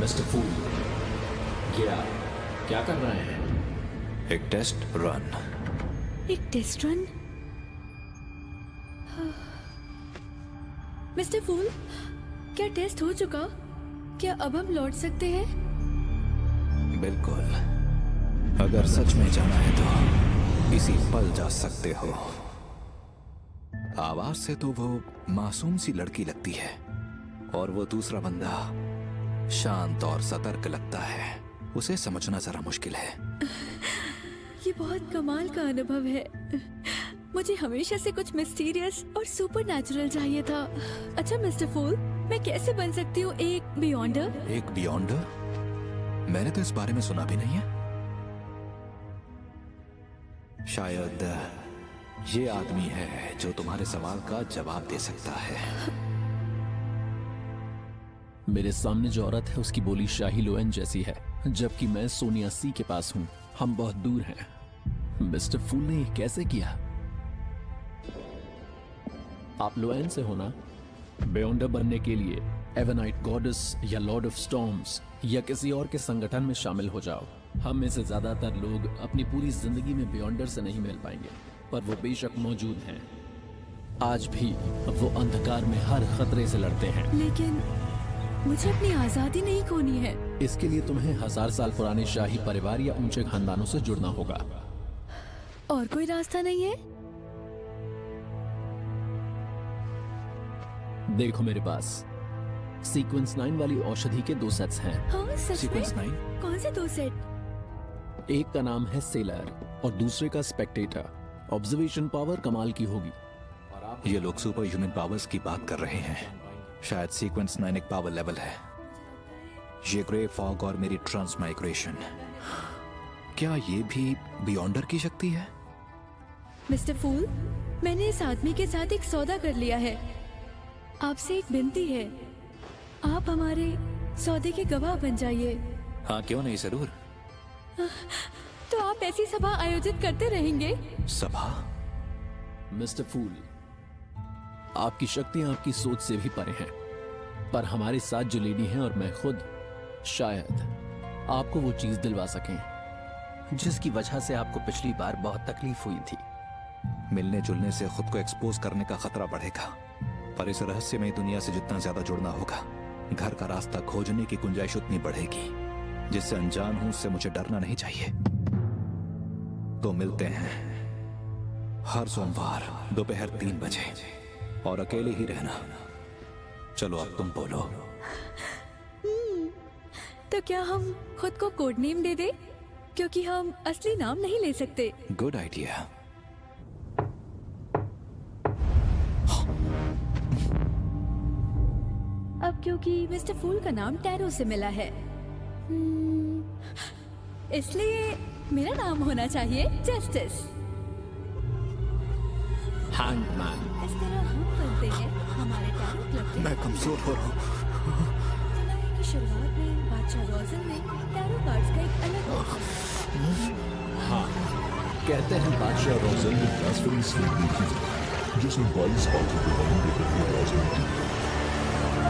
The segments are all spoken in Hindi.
मिस्टर फूल, क्या कर रहे हैं? एक टेस्ट रन। एक टेस्ट रन? मिस्टर फूल, क्या टेस्ट हो चुका? क्या अब हम लौट सकते हैं? बिल्कुल, अगर सच में जाना है तो इसी पल जा सकते हो। आवाज से तो वो मासूम सी लड़की लगती है और वो दूसरा बंदा शांत और सतर्क लगता है। उसे समझना जरा मुश्किल है। ये बहुत कमाल का अनुभव है। मुझे हमेशा से कुछ मिस्टीरियस और सुपरनैचुरल चाहिए था। अच्छा मिस्टर फूल, मैं कैसे बन सकती हूँ एक बियॉन्डर? एक बियॉन्डर? मैंने तो इस बारे में सुना भी नहीं है। शायद ये आदमी है जो तुम्हारे सवाल का जवाब दे सकता है। मेरे सामने जो औरत है उसकी बोली शाही लोएन जैसी है, जबकि मैं सोनिया सी के पास हूँ। हम बहुत दूर हैं। मिस्टर फूल ने ये कैसे किया? आप लोएन से होना। बियॉन्डर बनने के लिए एवनाइट गॉडेस या लॉर्ड ऑफ स्टॉर्म्स या किसी और के संगठन में शामिल हो जाओ। हम में से ज्यादातर लोग अपनी पूरी जिंदगी में बियॉन्डर से नहीं मिल पाएंगे, पर वो बेशक मौजूद हैं। आज भी वो अंधकार में हर खतरे से लड़ते हैं। लेकिन मुझे अपनी आजादी नहीं खोनी है। इसके लिए तुम्हें 1000 साल पुराने शाही परिवार या ऊंचे खानदानों से जुड़ना होगा। और कोई रास्ता नहीं है? देखो मेरे पास सीक्वेंस 9 वाली औषधि के 2 सेट्स हैं। हाँ सच सीक्वेंस में? 9? कौन से 2 सेट? एक का नाम है सेलर और दूसरे का स्पेक्टेटर। ऑब्जर्वेशन पावर कमाल की होगी। ये लोग सुपर ह्यूमन पावर्स की बात कर रहे हैं। शायद सीक्वेंस 9 एक पावर लेवल है। ये ग्रे फॉग और मेरी ट्रांसमाइग्रेशन, क्या ये भी बियॉन्डर की शक्ति है? मिस्टर फूल, मैंने इस आदमी के साथ एक सौदा कर लिया है। आपसे एक विनती है, आप हमारे सौदे के गवाह बन जाइए। हाँ क्यों नहीं, जरूर। तो आप ऐसी सभा आयोजित करते रहेंगे? सभा? मिस्टर फूल, आपकी शक्तियां आपकी सोच से भी परे हैं, पर हमारे साथ जो लेडी हैं और मैं खुद शायद आपको वो चीज दिलवा सकें जिसकी वजह से आपको पिछली बार बहुत तकलीफ हुई थी। मिलने जुलने से खुद को एक्सपोज करने का खतरा बढ़ेगा, पर इस रहस्यमय दुनिया से जितना ज्यादा जुड़ना होगा, घर का रास्ता खोजने की गुंजाइश उतनी बढ़ेगी। जिससे अनजान हूं उससे मुझे डरना नहीं चाहिए। तो मिलते हैं हर सोमवार दोपहर 3 बजे, और अकेले ही रहना। चलो अब तुम बोलो। तो क्या हम खुद को कोड नेम दे दे, क्योंकि हम असली नाम नहीं ले सकते। Good idea. अब क्योंकि मिस्टर फूल का नाम टैरो से मिला है, इसलिए मेरा नाम होना चाहिए जस्टिस। हैंगमैन। इस तरह हम बनते हैं हमारे टैरो क्लब के। मैं कमजोर हो रहा हूँ। जुलाई की शुरुआत में बादशाह रोजन ने टैरो कार्ड्स का एक अलग हाँ, कहते हैं बादशाह रोजन ने ट्रांसफरिंग स्लीप दी थी, जिसमें 22 बातों के नाम लेकर के राजा की।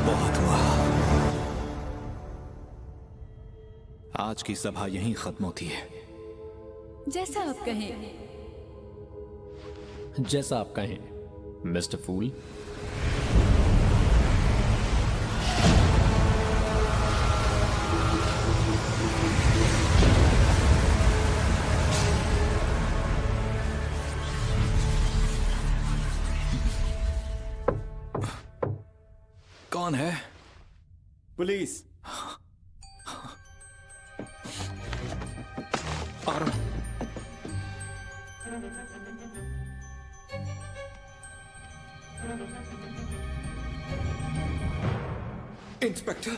बहुत हुआ। आज की सभा यहीं खत्म होती है। जैसा आप कहें। जैसा आप कहें मिस्टर फूल। कौन है? पुलिस। आ रहा हूं। इंस्पेक्टर,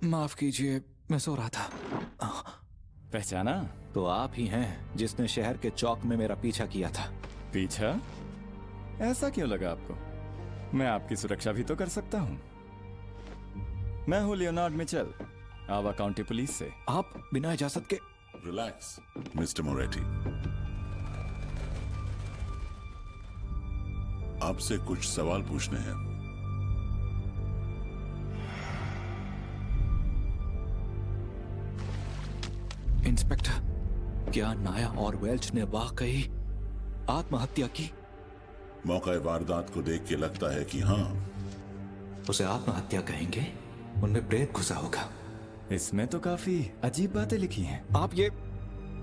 माफ कीजिए, मैं सो रहा था। पहचाना? तो आप ही हैं जिसने शहर के चौक में मेरा पीछा किया था। पीछा? ऐसा क्यों लगा आपको? मैं आपकी सुरक्षा भी तो कर सकता हूं। मैं हूं लियोनार्ड मिचेल, आवा काउंटी पुलिस से। आप बिना इजाजत के? रिलैक्स मिस्टर मोरेटी, आपसे कुछ सवाल पूछने हैं। इंस्पेक्टर, क्या नाया और वेल्च ने वाकई आत्महत्या की? मौका वारदात को देख के लगता है कि हाँ। उसे आत्महत्या कहेंगे? उनमें प्रेत घुसा होगा। इसमें तो काफी अजीब बातें लिखी हैं। आप ये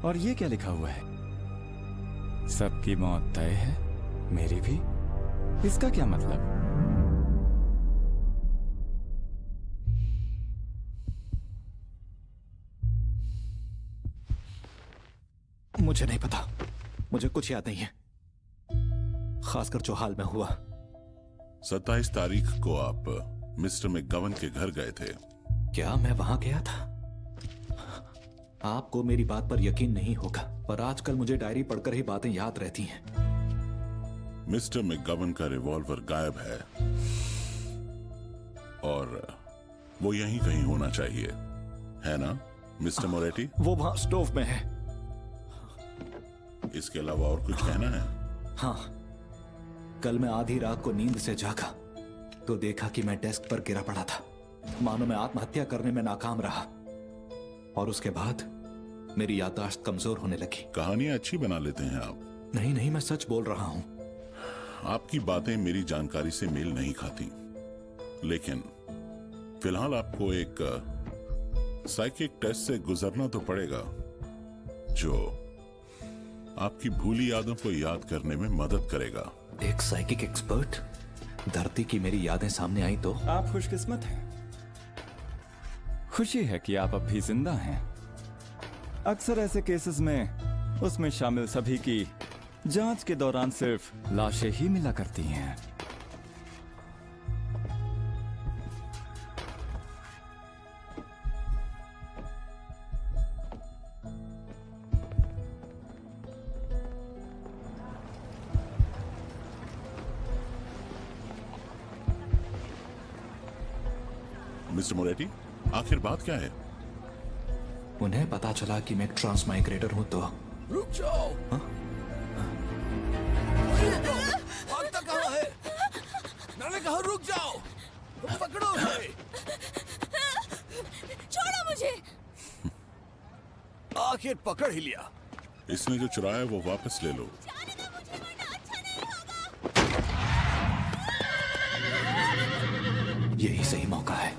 और ये क्या लिखा हुआ है? सबकी मौत तय है, मेरी भी। इसका क्या मतलब? मुझे नहीं पता, मुझे कुछ याद नहीं है, खासकर जो हाल में हुआ। 27 तारीख को आप मिस्टर मैकगवन के घर गए थे। क्या मैं वहां गया था? आपको मेरी बात पर यकीन नहीं होगा, पर आजकल मुझे डायरी पढ़कर ही बातें याद रहती हैं। मिस्टर मैकगवन का रिवॉल्वर गायब है और वो यहीं कहीं होना चाहिए, है ना मिस्टर मोरेटी? वो वहां स्टोव में है। इसके अलावा और कुछ कहना है? हाँ, कल मैं आधी रात को नींद से जागा तो देखा कि मैं डेस्क पर गिरा पड़ा था, मानो मैं आत्महत्या करने में नाकाम रहा। और उसके बाद मेरी याददाश्त कमजोर होने लगी। कहानियां अच्छी बना लेते हैं आप। नहीं नहीं, मैं सच बोल रहा हूं। आपकी बातें मेरी जानकारी से मेल नहीं खाती, लेकिन फिलहाल आपको एक साइकिक टेस्ट से गुजरना तो पड़ेगा जो आपकी भूली यादों को याद करने में मदद करेगा। एक साइकिक एक्सपर्ट? धरती की मेरी यादें सामने आई तो? आप खुशकिस्मत हैं। खुशी है कि आप अब भी जिंदा हैं। अक्सर ऐसे केसेस में उसमें शामिल सभी की जांच के दौरान सिर्फ लाशें ही मिला करती हैं। मिस्टर मोरेटी, आखिर बात क्या है? उन्हें पता चला कि मैं एक ट्रांसमाइग्रेटर हूं तो। रुक जाओ। भागता कहाँ है? मैंने कहा रुक जाओ। पकड़ो उसे। छोड़ो मुझे। आखिर पकड़ ही लिया। इसने जो चुराया है वो वापस ले लो। यही सही मौका है।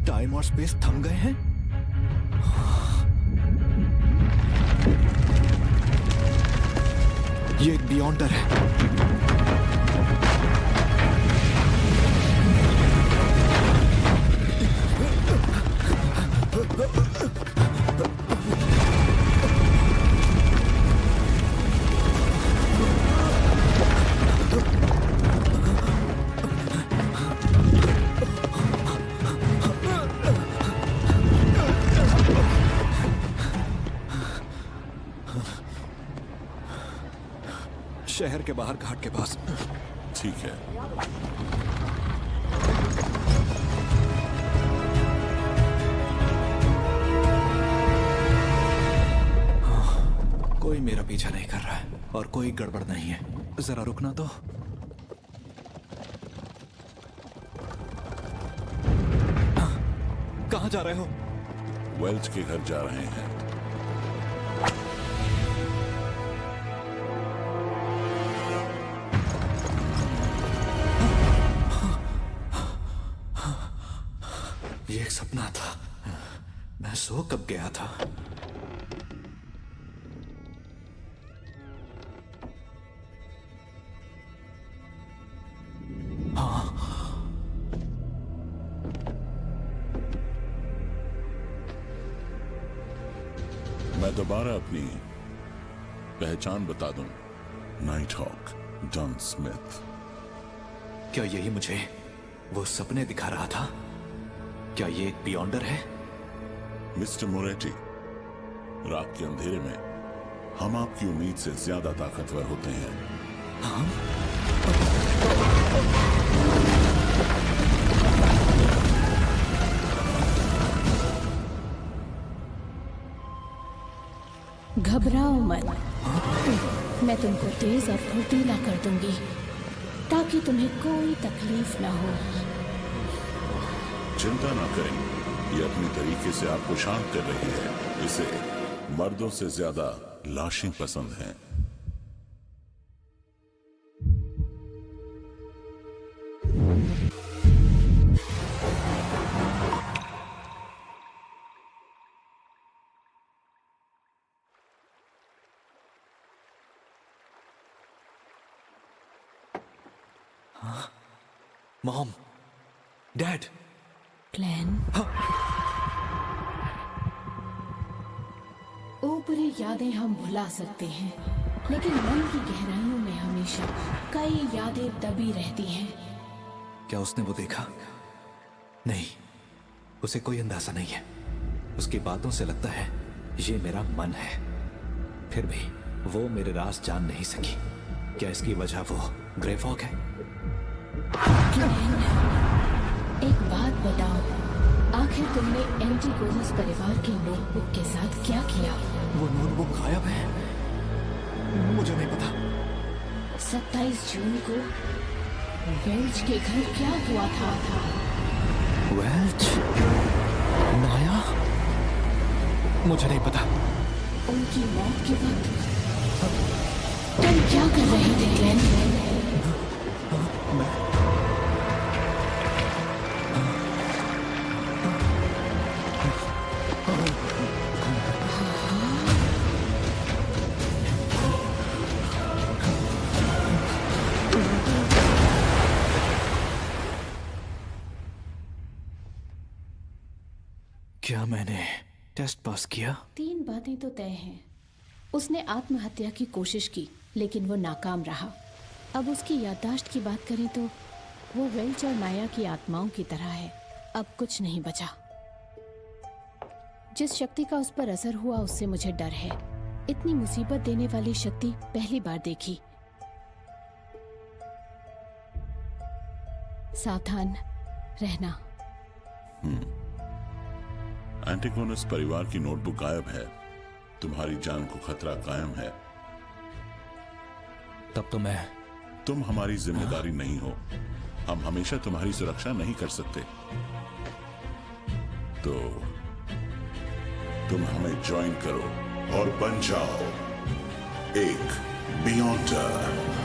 टाइम और स्पेस थम गए हैं। ये एक बियॉन्डर है। शहर के बाहर घाट के पास। ठीक है। कोई मेरा पीछा नहीं कर रहा है और कोई गड़बड़ नहीं है। जरा रुकना तो। कहाँ जा रहे हो? वेल्च के घर जा रहे हैं। ये एक सपना था। मैं सो कब गया था? मैं दोबारा अपनी पहचान बता दूं। Night Hawk Don Smith. क्या यही मुझे वो सपने दिखा रहा था? क्या ये एक बियॉन्डर है? मिस्टर मोरेटी, रात के अंधेरे में हम आपकी उम्मीद से ज्यादा ताकतवर होते हैं। घबराओ मत, मैं तुमको तेज और फुर्तीला कर दूंगी ताकि तुम्हें कोई तकलीफ ना हो। चिंता ना करें, ये अपने तरीके से आपको शांत कर रही है। इसे मर्दों से ज्यादा लाशें पसंद हैं। मॉम, डैड, ग्लेन, ऊपरी यादें हम भुला सकते हैं, लेकिन मन की गहराइयों में हमेशा कई यादें दबी रहती हैं। क्या उसने वो देखा? नहीं, उसे कोई अंदाजा नहीं है। उसकी बातों से लगता है ये मेरा मन है। फिर भी वो मेरे राज जान नहीं सकी। क्या इसकी वजह वो ग्रे फॉग है? एक बात बताओ, आखिर तुमने एंटीगोनस परिवार की नोटबुक के साथ क्या किया? वो नोटबुक गायब है। मुझे नहीं पता। 27 जून को वेल्च के घर क्या हुआ था? वेल्च? नाया? मुझे नहीं पता। उनकी मौत के वक्त तुम क्या कर रहे थे ग्लेन? क्या मैंने टेस्ट पास किया? 3 बातें तो तय हैं। उसने आत्महत्या की कोशिश की, लेकिन वो नाकाम रहा। अब उसकी याददाश्त की बात करें तो वो वेल्च और नाया की आत्माओं की तरह है। अब कुछ नहीं बचा। जिस शक्ति का उस पर असर हुआ उससे मुझे डर है। इतनी मुसीबत देने वाली शक्ति पहली बार देखी। सावधान रहना। एंटीगोनस परिवार की नोटबुक गायब है। तुम्हारी जान को खतरा कायम है। तब तो तुम हमारी जिम्मेदारी नहीं हो। हम हमेशा तुम्हारी सुरक्षा नहीं कर सकते। तो तुम हमें ज्वाइन करो और बन जाओ एक बियॉन्डर।